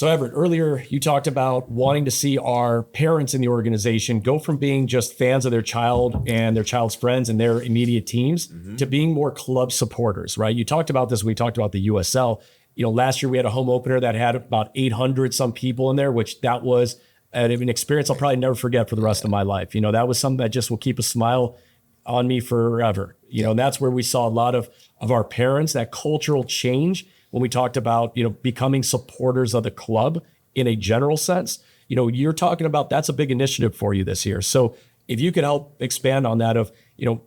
So Everett, earlier you talked about wanting to see our parents in the organization go from being just fans of their child and their child's friends and their immediate teams to being more club supporters, right? You talked about this. We talked about the USL. Last year we had a home opener that had about 800 some people in there, which that was an experience I'll probably never forget for the rest of my life. That was something that just will keep a smile on me forever. And that's where we saw a lot of our parents, that cultural change when we talked about, becoming supporters of the club in a general sense. You're talking about that's a big initiative for you this year. So if you could help expand on that of,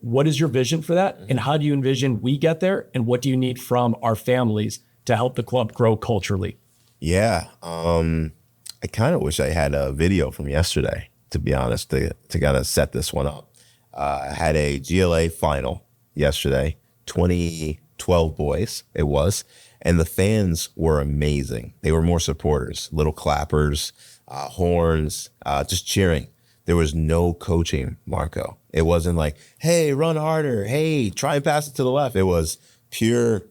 what is your vision for that? And how do you envision we get there? And what do you need from our families to help the club grow culturally? Yeah. I kind of wish I had a video from yesterday, to be honest, to kind of set this one up. I had a GLA final yesterday, 2012 boys it was, and the fans were amazing. They were more supporters, little clappers, horns, just cheering. There was no coaching, Marco. It wasn't like, hey, run harder. Hey, try and pass it to the left. It was pure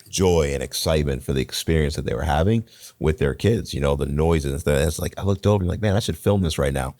joy and excitement for the experience that they were having with their kids, the noises. It's like, I looked over and like, man, I should film this right now.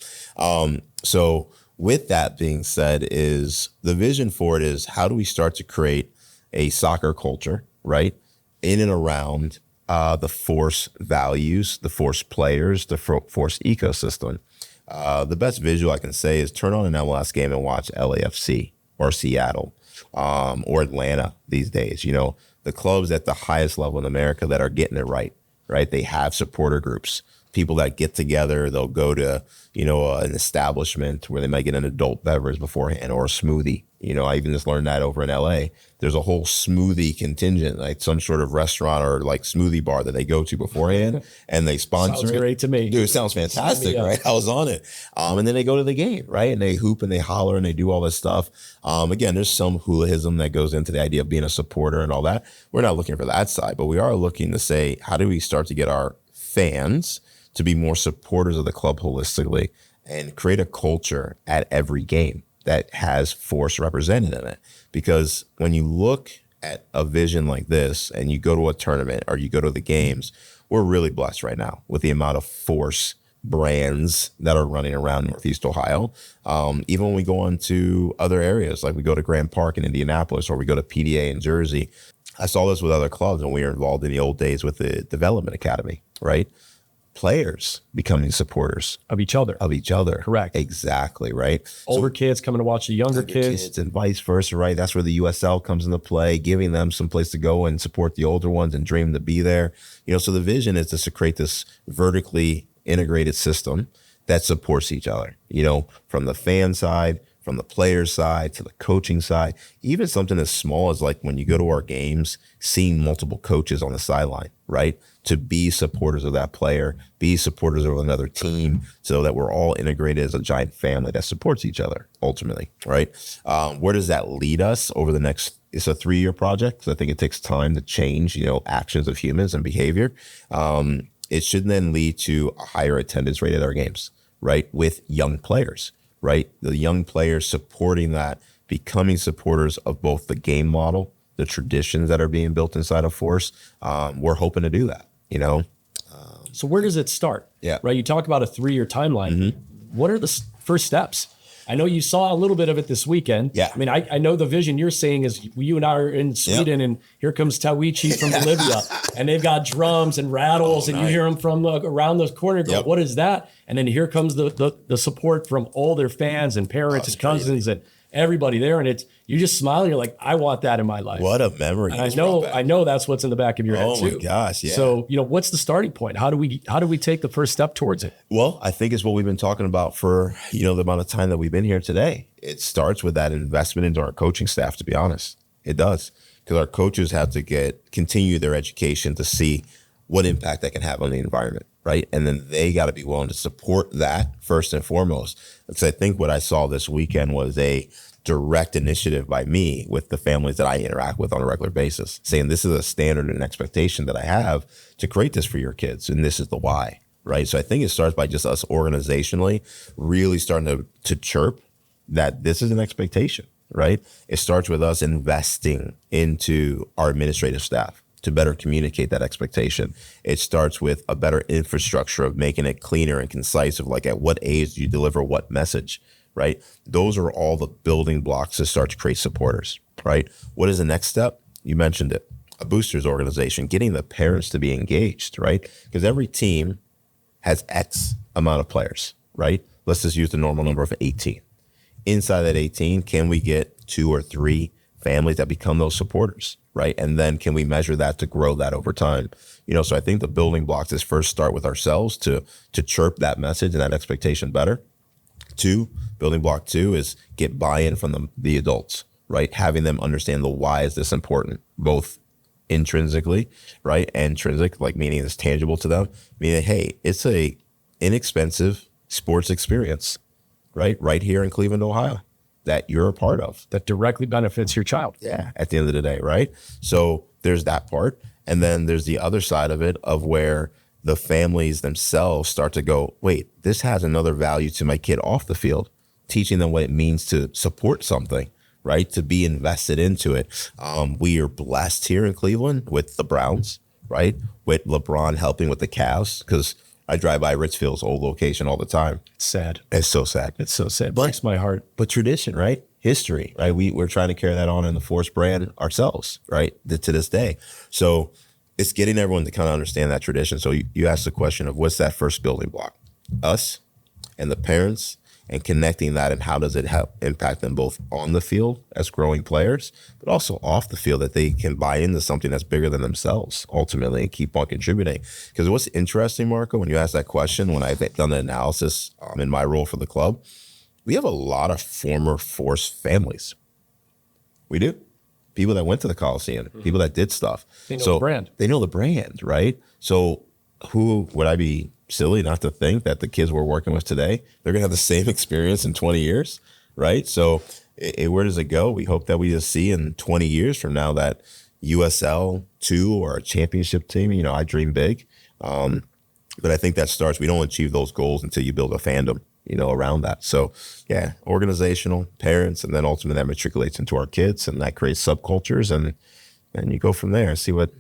So with that being said, is the vision for it is how do we start to create a soccer culture, right? In and around the Force values, the Force players, the Force ecosystem. The best visual I can say is turn on an MLS game and watch LAFC or Seattle or Atlanta these days. The clubs at the highest level in America that are getting it right? They have supporter groups, people that get together. They'll go to, an establishment where they might get an adult beverage beforehand or a smoothie. I even just learned that over in LA. There's a whole smoothie contingent, like some sort of restaurant or like smoothie bar that they go to beforehand and they sponsor Sounds it. Great to me. Dude, it sounds fantastic, right? I was on it. And then they go to the game, right? And they hoop and they holler and they do all this stuff. Again, there's some hooliganism that goes into the idea of being a supporter and all that. We're not looking for that side, but we are looking to say, how do we start to get our fans to be more supporters of the club holistically and create a culture at every game that has Force represented in it? Because when you look at a vision like this and you go to a tournament or you go to the games, we're really blessed right now with the amount of Force brands that are running around Northeast Ohio. Even when we go on to other areas, like we go to Grand Park in Indianapolis or we go to PDA in Jersey, I saw this with other clubs when we were involved in the old days with the Development Academy, right? Players becoming supporters Of each other. Correct. Exactly, right? Older kids coming to watch the younger kids. And vice versa, right? That's where the USL comes into play, giving them some place to go and support the older ones and dream to be there. So the vision is to create this vertically integrated system that supports each other, from the fan side, from the player side to the coaching side, even something as small as like when you go to our games, seeing multiple coaches on the sideline, right? To be supporters of that player, be supporters of another team so that we're all integrated as a giant family that supports each other ultimately, right? Where does that lead us over the next, it's a 3-year project. So I think it takes time to change, actions of humans and behavior. It should then lead to a higher attendance rate at our games, right? With young players. Right? The young players supporting that, becoming supporters of both the game model, the traditions that are being built inside of Force. We're hoping to do that, So where does it start? Yeah. Right. You talk about a 3-year timeline. What are the first steps? I know you saw a little bit of it this weekend. Yeah. I mean, I know the vision you're seeing is you and I are in Sweden and here comes Tawichi from Bolivia and they've got drums and rattles and you hear them from around the corner. Go, what is that? And then here comes the support from all their fans and parents and cousins and everybody there. And you just smile and you're like, I want that in my life. What a memory. And I know that's what's in the back of your head too. Oh my gosh. Yeah. So, what's the starting point? How do we take the first step towards it? Well, I think it's what we've been talking about for, the amount of time that we've been here today. It starts with that investment into our coaching staff, to be honest. It does. Because our coaches have to continue their education to see what impact that can have on the environment, right? And then they got to be willing to support that first and foremost. Because I think what I saw this weekend was a direct initiative by me with the families that I interact with on a regular basis, saying this is a standard and expectation that I have to create this for your kids. And this is the why, right? So I think it starts by just us organizationally really starting to chirp that this is an expectation, right? It starts with us investing into our administrative staff, to better communicate that expectation. It starts with a better infrastructure of making it cleaner and concise of like at what age do you deliver what message, right? Those are all the building blocks to start to create supporters, right? What is the next step? You mentioned it, a boosters organization, getting the parents to be engaged, right? Because every team has X amount of players, right? Let's just use the normal number of 18. Inside that 18, can we get 2 or 3 families that become those supporters, right? And then can we measure that to grow that over time? So I think the building blocks is first start with ourselves to chirp that message and that expectation better. 2, building block 2 is get buy-in from the adults, right? Having them understand the why is this important, both intrinsically, right? And intrinsic, like meaning it's tangible to them, meaning, hey, it's a inexpensive sports experience, right here in Cleveland, Ohio, that you're a part of. That directly benefits your child. Yeah, at the end of the day, right? So there's that part. And then there's the other side of it of where the families themselves start to go, wait, this has another value to my kid off the field, teaching them what it means to support something, right? To be invested into it. We are blessed here in Cleveland with the Browns, right? With LeBron helping with the Cavs, because I drive by Richfield's old location all the time. It's sad. It's so sad. It's so sad. It breaks my heart. But tradition, right? History, right? We're trying to carry that on in the Force brand ourselves, right? To this day. So it's getting everyone to kind of understand that tradition. So you asked the question of what's that first building block? Us and the parents, and connecting that, and how does it help impact them both on the field as growing players, but also off the field, that they can buy into something that's bigger than themselves ultimately and keep on contributing. Because what's interesting, Marco, when you ask that question, when I've done the analysis in my role for the club, we have a lot of former Force families. We do. People that went to the Coliseum, people that did stuff. They know the brand. They know the brand, right? So who would I be silly not to think that the kids we're working with today, they're going to have the same experience in 20 years, right? So where does it go? We hope that we just see in 20 years from now that USL 2 or a championship team, I dream big. But I think that starts, we don't achieve those goals until you build a fandom, around that. So yeah, organizational, parents, and then ultimately that matriculates into our kids, and that creates subcultures, and you go from there, see what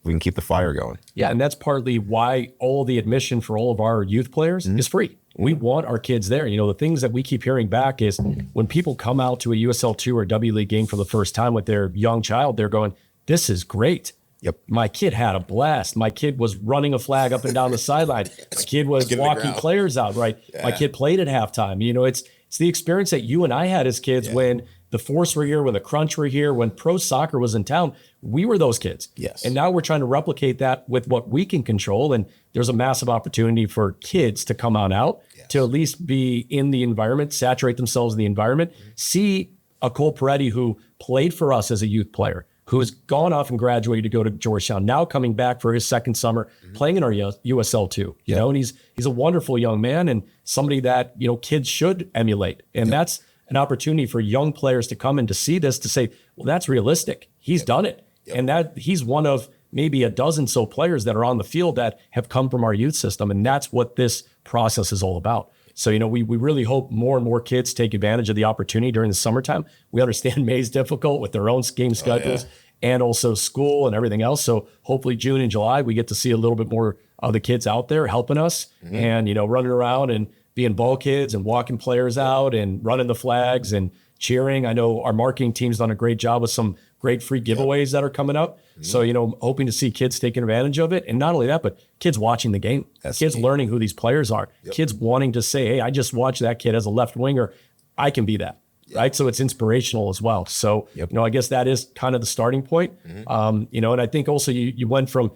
we can keep the fire going. Yeah, and that's partly why all the admission for all of our youth players is free. We want our kids there. The things that we keep hearing back is when people come out to a USL 2 or W League game for the first time with their young child, they're going, this is great. Yep. My kid had a blast. My kid was running a flag up and down the sideline. My kid was walking players out, right? Yeah. My kid played at halftime. It's the experience that you and I had as kids when the Force were here, when the Crunch were here, when pro soccer was in town. We were those kids. Yes. And now we're trying to replicate that with what we can control. And there's a massive opportunity for kids to come on out, to at least be in the environment, saturate themselves in the environment, see a Cole Peretti who played for us as a youth player, who has gone off and graduated to go to Georgetown, now coming back for his second summer, playing in our USL 2, and he's a wonderful young man and somebody that, kids should emulate. And that's an opportunity for young players to come and to see this, to say, well, that's realistic. He's done it. And that he's one of maybe a dozen so players that are on the field that have come from our youth system. And that's what this process is all about. So, we really hope more and more kids take advantage of the opportunity during the summertime. We understand May's difficult with their own game schedules and also school and everything else. So hopefully June and July, we get to see a little bit more of the kids out there helping us and, running around and being ball kids and walking players out and running the flags and cheering. I know our marketing team's done a great job with some great free giveaways that are coming up. So, hoping to see kids taking advantage of it. And not only that, but kids watching the game, kids learning who these players are, kids wanting to say, hey, I just watched that kid as a left winger. I can be that. Right. So it's inspirational as well. So, I guess that is kind of the starting point. And I think also you went from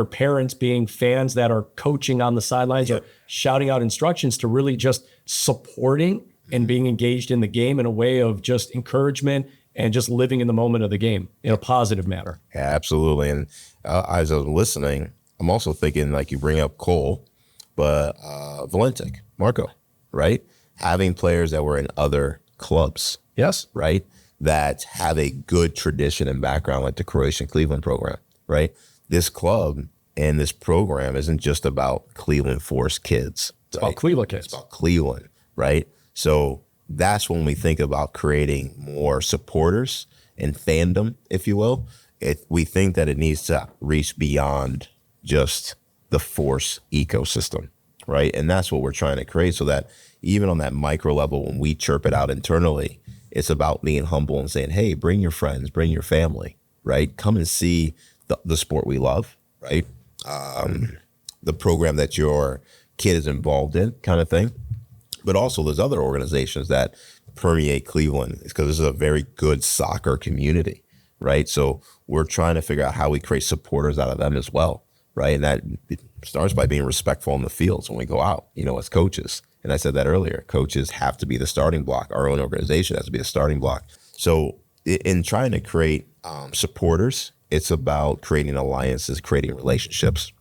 parents being fans that are coaching on the sidelines or shouting out instructions to really just supporting and being engaged in the game in a way of just encouragement and just living in the moment of the game in a positive manner. Yeah, absolutely. And as I was listening, I'm also thinking, like you bring up Cole, but Valentic, Marko, right? Having players that were in other clubs. Yes. Right? That have a good tradition and background, like the Croatian Cleveland program, right? This club and this program isn't just about Cleveland Force kids. It's about Cleveland kids. It's about Cleveland, right? So that's when we think about creating more supporters and fandom, if you will, we think that it needs to reach beyond just the force ecosystem, right? And that's what we're trying to create, so that even on that micro level, when we chirp it out internally, it's about being humble and saying, hey, bring your friends, bring your family, right? Come and see the sport we love, right? The program that your kid is involved in, kind of thing. But also there's other organizations that permeate Cleveland, because this is a very good soccer community, right? So we're trying to figure out how we create supporters out of them as well, right? And that starts by being respectful in the fields when we go out, as coaches. And I said that earlier, coaches have to be the starting block. Our own organization has to be the starting block. So in trying to create supporters, it's about creating alliances, creating relationships.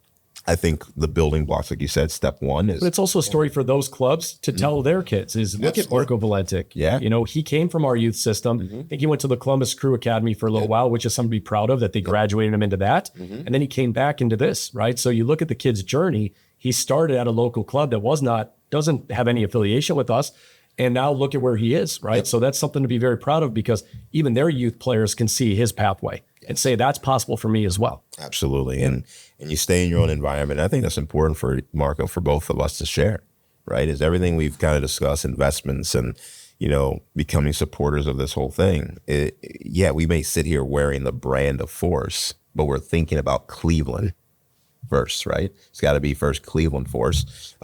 I think the building blocks, like you said, step one is... But it's also a story for those clubs to tell their kids is, look at Marko Valentic. Yeah. He came from our youth system. I think he went to the Columbus Crew Academy for a little while, which is something to be proud of, that they graduated him into that. And then he came back into this, right? So you look at the kid's journey. He started at a local club that doesn't have any affiliation with us. And now look at where he is, right? Yep. So that's something to be very proud of, because even their youth players can see his pathway and say, that's possible for me as well. Absolutely. And you stay in your own environment. I think that's important for Marko, for both of us to share, right? Is everything we've kind of discussed, investments and, becoming supporters of this whole thing. We may sit here wearing the brand of Force, but we're thinking about Cleveland first, right? It's got to be first Cleveland Force.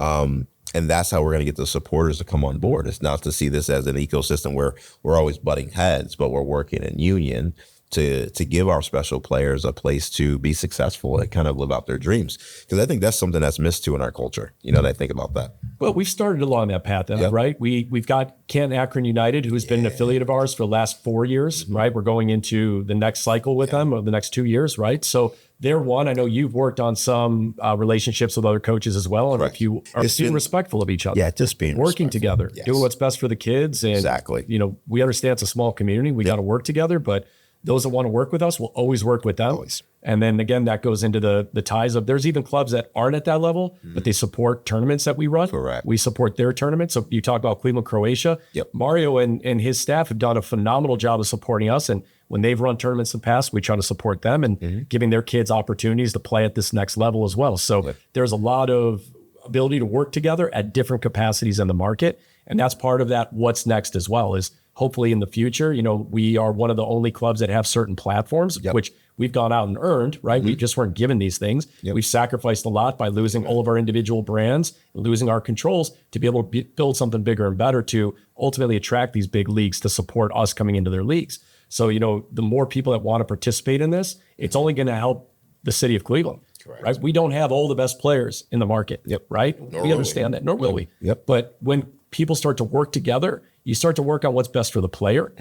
And that's how we're going to get the supporters to come on board. It's not to see this as an ecosystem where we're always butting heads, but we're working in union to give our special players a place to be successful and kind of live out their dreams. Because I think that's something that's missed too in our culture. And I think about that. Well, we've started along that path, right? We've got Canton Akron United, who's been an affiliate of ours for the last 4 years, right? We're going into the next cycle with them, or the next 2 years, right? So they're one. I know you've worked on some relationships with other coaches as well. And if you are being respectful of each other. Yeah, just being working together, doing what's best for the kids. And, exactly. We understand it's a small community. We got to work together, but those that want to work with us will always work with them. Always. And then again, that goes into the ties of, there's even clubs that aren't at that level, but they support tournaments that we run. Correct. We support their tournaments. So you talk about Cleveland, Croatia. Yep. Mario and his staff have done a phenomenal job of supporting us. And when they've run tournaments in the past, we try to support them and giving their kids opportunities to play at this next level as well. So there's a lot of ability to work together at different capacities in the market. And that's part of that what's next as well, is hopefully in the future, we are one of the only clubs that have certain platforms, which we've gone out and earned, right? We just weren't given these things. We've sacrificed a lot by losing all of our individual brands, losing our controls to be able to build something bigger and better to ultimately attract these big leagues to support us coming into their leagues. So, the more people that want to participate in this, it's only going to help the city of Cleveland. Correct. Right? We don't have all the best players in the market, right? We understand that, nor will we. But when people start to work together, you start to work on what's best for the player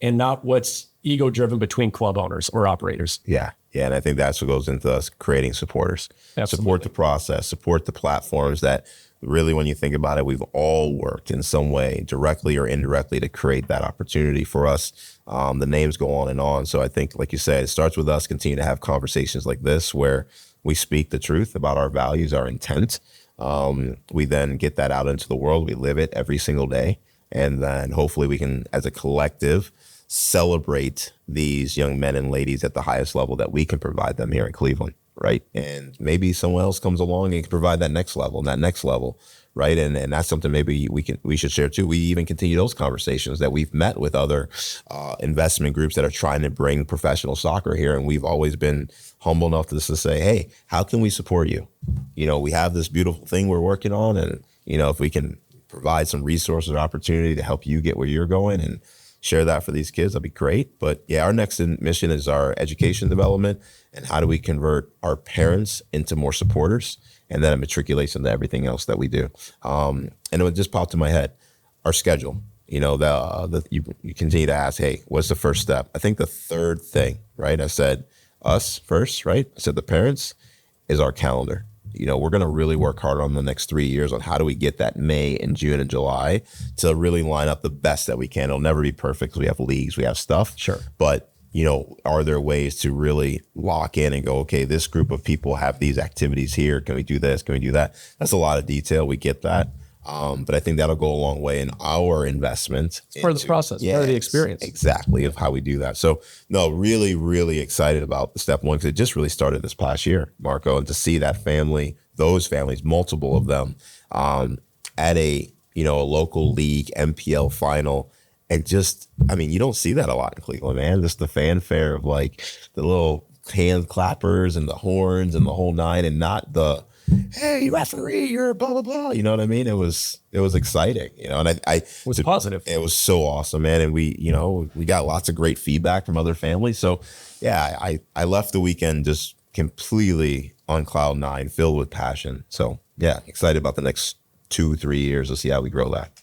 and not what's ego-driven between club owners or operators. Yeah. And I think that's what goes into us creating supporters. Absolutely. Support the process, support the platforms that really, when you think about it, we've all worked in some way, directly or indirectly, to create that opportunity for us. The names go on and on. So I think, like you said, it starts with us continue to have conversations like this where we speak the truth about our values, our intent. We then get that out into the world. We live it every single day. And then hopefully we can, as a collective, celebrate these young men and ladies at the highest level that we can provide them here in Cleveland, right? And maybe someone else comes along and can provide that next level and that next level, right? And that's something maybe we should share too. We even continue those conversations that we've met with other investment groups that are trying to bring professional soccer here. And we've always been humble enough to say, hey, how can we support you? We have this beautiful thing we're working on. And, if we can provide some resources or opportunity to help you get where you're going and share that for these kids, that'd be great. But our next mission is our education development and how do we convert our parents into more supporters, and then it matriculates into everything else that we do. And it just popped in my head, our schedule. You continue to ask, hey, what's the first step? I think the third thing, right? I said us first, right? I said the parents is our calendar. We're going to really work hard on the next 3 years on how do we get that May and June and July to really line up the best that we can. It'll never be perfect because we have leagues, we have stuff. Sure. But, are there ways to really lock in and go, okay, this group of people have these activities here. Can we do this? Can we do that? That's a lot of detail. We get that. But I think that'll go a long way in our investment. It's part of the process, part of the experience. Exactly, of how we do that. So, no, really, really excited about the step one because it just really started this past year, Marco, and to see that family, those families, multiple of them, at a local league MPL final. And just, I mean, you don't see that a lot in Cleveland, man. Just the fanfare of like the little hand clappers and the horns and the whole nine, and not the, hey, referee, you're blah, blah, blah. You know what I mean? It was exciting, and it was positive. It was so awesome, man. And we got lots of great feedback from other families. So yeah, I left the weekend just completely on cloud nine, filled with passion. So yeah, excited about the next 2-3 years. We'll see how we grow that.